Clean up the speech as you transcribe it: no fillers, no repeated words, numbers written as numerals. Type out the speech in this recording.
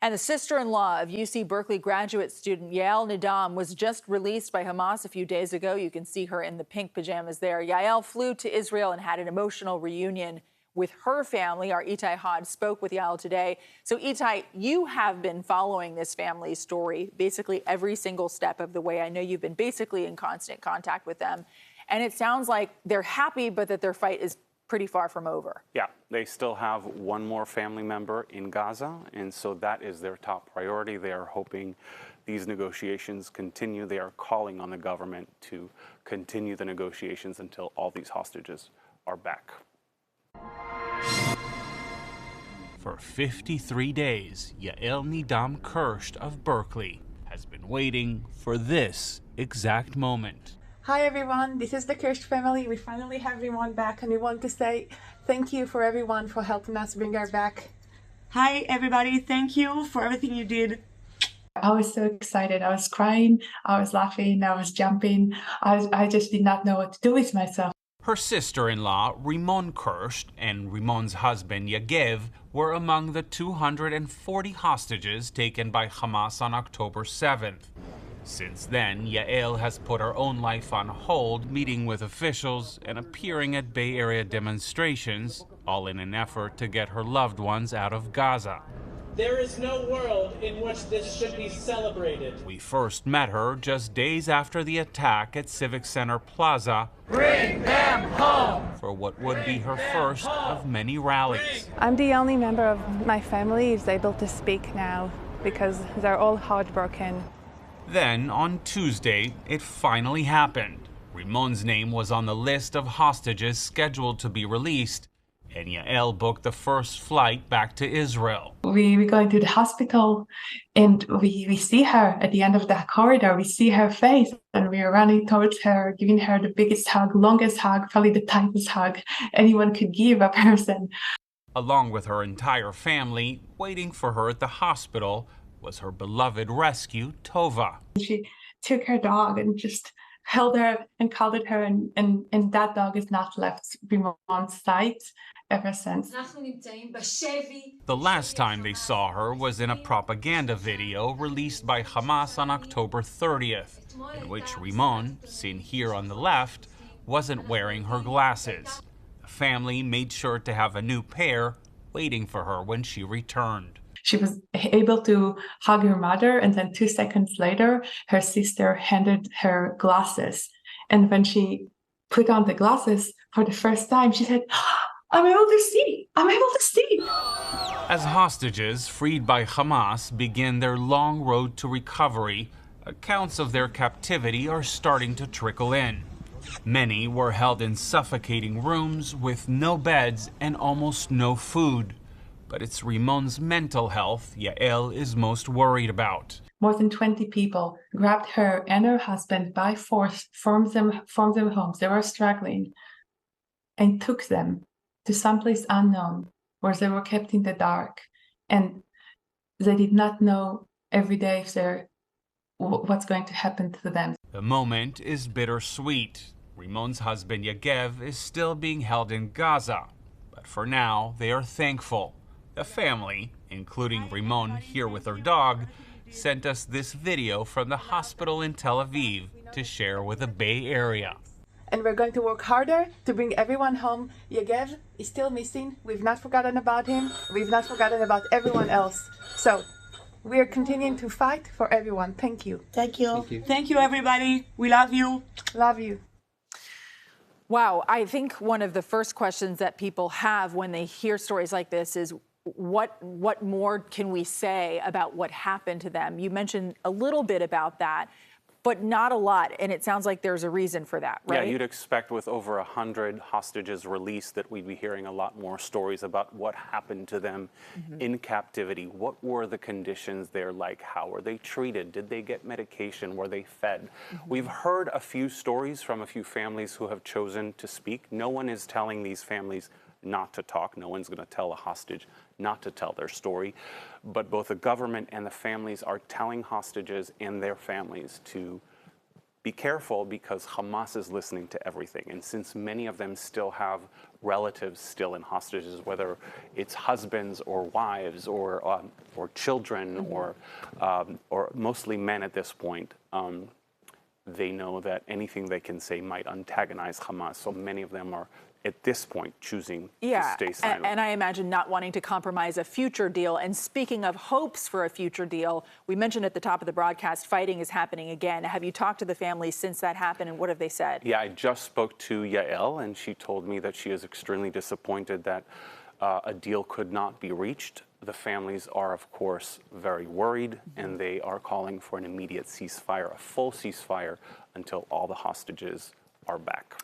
And the sister-in-law of UC Berkeley graduate student Yael Nadam was just released by Hamas a few days ago. You can see her in the pink pajamas there. Yael flew to Israel and had an emotional reunion with her family. Our Itay Hod spoke with Yael today. So Itay, you have been following this family's story basically every single step of the way. I know you've been basically in constant contact with them. And it sounds like they're happy, but that their fight is pretty far from over. Yeah, they still have one more family member in Gaza, and so that is their top priority. They are hoping these negotiations continue. They are calling on the government to continue the negotiations until all these hostages are back. For 53 days, Yael Nadam Kirst of Berkeley has been waiting for this exact moment. Hi everyone, this is the Kirst family. We finally have everyone back, and we want to say thank you for everyone for helping us bring her back. Hi everybody, thank you for everything you did. I was so excited. I was crying, I was laughing, I was jumping. I just did not know what to do with myself. Her sister-in-law, Rimon Kirst, and Rimon's husband, Yagev, were among the 240 hostages taken by Hamas on October 7th. Since then, Yael has put her own life on hold, meeting with officials and appearing at Bay Area demonstrations, all in an effort to get her loved ones out of Gaza. There is no world in which this should be celebrated. We first met her just days after the attack at Civic Center Plaza. Bring them home! For what would be her first of many rallies. I'm the only member of my family who's able to speak now because they're all heartbroken. Then, on Tuesday, it finally happened. Rimon's name was on the list of hostages scheduled to be released, and Yael booked the first flight back to Israel. We go into the hospital, and we see her at the end of that corridor. We see her face, and we are running towards her, giving her the biggest hug, longest hug, probably the tightest hug anyone could give a person. Along with her entire family, waiting for her at the hospital was her beloved rescue, Tova. She took her dog and just held her and cuddled her, and that dog has not left Rimon's side ever since. The last time they saw her was in a propaganda video released by Hamas on October 30th, in which Rimon, seen here on the left, wasn't wearing her glasses. The family made sure to have a new pair waiting for her when she returned. She was able to hug her mother, and then 2 seconds later, her sister handed her glasses. And when she put on the glasses for the first time, she said, "I'm able to see! I'm able to see!" As hostages freed by Hamas begin their long road to recovery, accounts of their captivity are starting to trickle in. Many were held in suffocating rooms with no beds and almost no food. But it's Rimon's mental health Yael is most worried about. More than 20 people grabbed her and her husband by force from them homes. They were struggling, and took them to someplace unknown where they were kept in the dark. And they did not know every day what's going to happen to them. The moment is bittersweet. Rimon's husband Yagev is still being held in Gaza. But for now, they are thankful. The family, including Rimon here with her dog, sent us this video from the hospital in Tel Aviv to share with the Bay Area. And we're going to work harder to bring everyone home. Yagev is still missing. We've not forgotten about him. We've not forgotten about everyone else. So we are continuing to fight for everyone. Thank you. Thank you. Thank you everybody. We love you. Love you. Wow, I think one of the first questions that people have when they hear stories like this is, what more can we say about what happened to them? You mentioned a little bit about that, but not a lot. And it sounds like there's a reason for that, right? Yeah, you'd expect with over 100 hostages released that we'd be hearing a lot more stories about what happened to them in captivity. What were the conditions there like? How were they treated? Did they get medication? Were they fed? We've heard a few stories from a few families who have chosen to speak. No one is telling these families not to talk. No one's going to tell a hostage not to tell their story. But both the government and the families are telling hostages and their families to be careful because Hamas is listening to everything. And since many of them still have relatives still in hostages, whether it's husbands or wives or children or mostly men at this point, they know that anything they can say might antagonize Hamas. So many of them are, at this point, choosing to stay silent. And I imagine not wanting to compromise a future deal. And speaking of hopes for a future deal, we mentioned at the top of the broadcast, fighting is happening again. Have you talked to the family since that happened, and what have they said? Yeah, I just spoke to Yael, and she told me that she is extremely disappointed that a deal could not be reached. The families are, of course, very worried, and they are calling for an immediate ceasefire, a full ceasefire, until all the hostages are back.